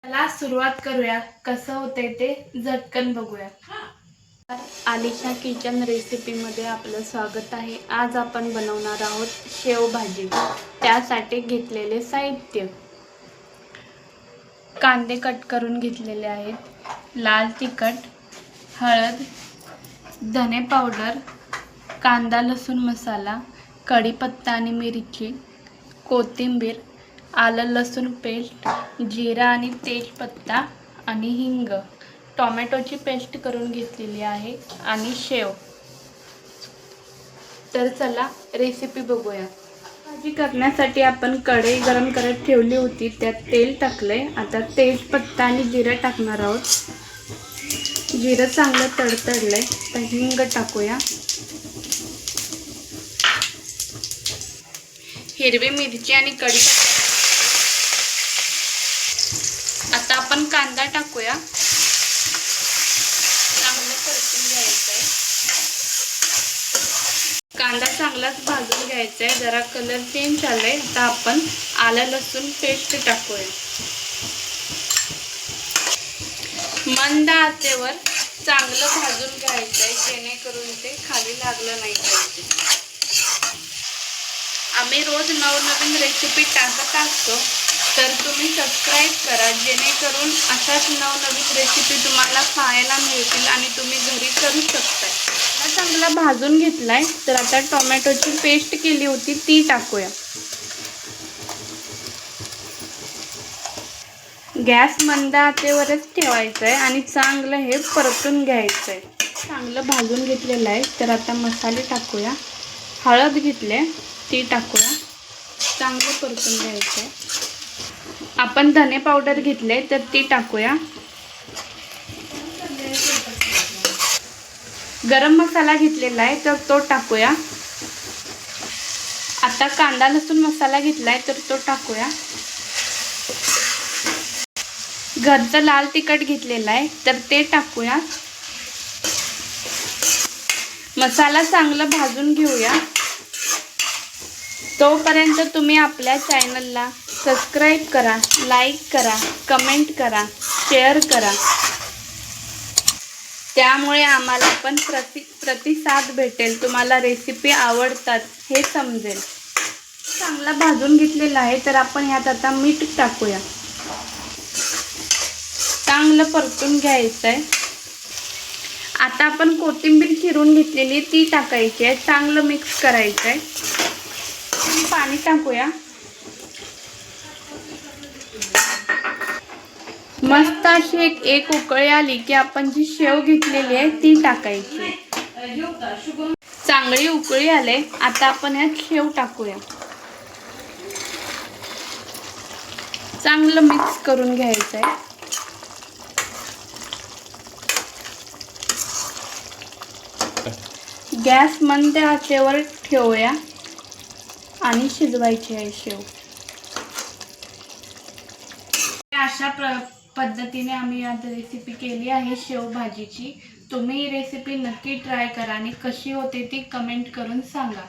चला सुरुवात करूया. कसं होतंय ते झटकन बघूया. आलिशा किचन रेसिपीमध्ये आपलं स्वागत आहे. आज आपण बनवणार आहोत शेवभाजी. त्यासाठी घेतलेले साहित्य: कांदे कट करून घेतलेले आहेत, लाल तिखट, हळद, धने पावडर, कांदा लसूण मसाला, कढीपत्ता आणि मिरची, कोथिंबीर, आलं लसूण पेस्ट, जिरा आणि तेजपत्ता आणि हिंग, टोमॅटोची पेस्ट करून घेतलेली आहे आणि शेव. तर चला रेसिपी बघूया. भाजी करण्यासाठी आपण कढई गरम करत ठेवली होती, त्यात तेल टाकलंय. आता तेजपत्ता आणि जिरं टाकणार आहोत. जिरं चांगलं तडतडलंय तर हिंग टाकूया. हिरवी मिरची आणि कढीपत्ता. आता आपण कांदा टाकूया. चांगलं परतून घ्यायचंय. कांदा चांगलाच भाजून घ्यायचा आहे. जरा कलर चेंज झालाय. आता आपण आलं लसूण पेस्ट टाकूया. मंद आचेवर चांगलं भाजून घ्यायचंय, जेणेकरून ते खाली लागलं नाही पाहिजे. आम्ही रोज नवनवीन रेसिपी टाकत असतो, तर तुम्ही सबस्क्राईब करा, जेणेकरून अशाच नवनवीन रेसिपी तुम्हाला पाहायला मिळतील आणि तुम्ही घरी करू शकता. चांगला भाजून घेतलाय. तर आता टोमॅटोची पेस्ट केली होती ती टाकूया. गॅस मंद आचेवरच ठेवायचा आहे आणि चांगलं हे परतून घ्यायचं आहे. चांगलं भाजून घेतलेलं आहे. तर आता मसाले टाकूया. हळद घेतले ती टाकूया. चांगलं परतून घ्यायचं आहे. आपण धने पावडर घेतले तर ती टाकूया. गरम मसाला घेतलेला आहे तर तो टाकूया. आता कांदा लसूण मसाला घेतलाय तर तो टाकूया. घरचं लाल तिखट घेतलेलं आहे तर ते टाकूया. मसाला चांगला भाजून घेऊया. तोपर्यंत तुम्ही आपल्या चॅनलला सबस्क्राईब करा, लाईक करा, कमेंट करा, शेअर करा. त्यामुळे आम्हाला पण प्रतिसाद भेटेल. तुम्हाला रेसिपी आवडतात हे समजेल. चांगला भाजून घेतलेला आहे तर आपण ह्यात आता मीठ टाकूया. चांगलं परतून घ्यायचं आहे. आता आपण कोथिंबीर चिरून घेतलेली ती टाकायची आहे. चांगलं मिक्स करायचं आहे. पाणी टाकूया. मस्त अशी एक उकळी आली की आपण जी शेव घेतलेली आहे ती टाकायची. चांगली उकळी आले. आता आपण यात शेव टाकूया. चांगलं मिक्स करून घ्यायचं आहे. गॅस मंद आचेवर ठेवूया आणि शिजवायची आहे शेव. अशा पद्धतीने आम्ही आज रेसिपी केली आहे शेव भाजीची. तुम्ही ही रेसिपी नक्की ट्राय करा आणि कशी होते ती कमेंट करून सांगा.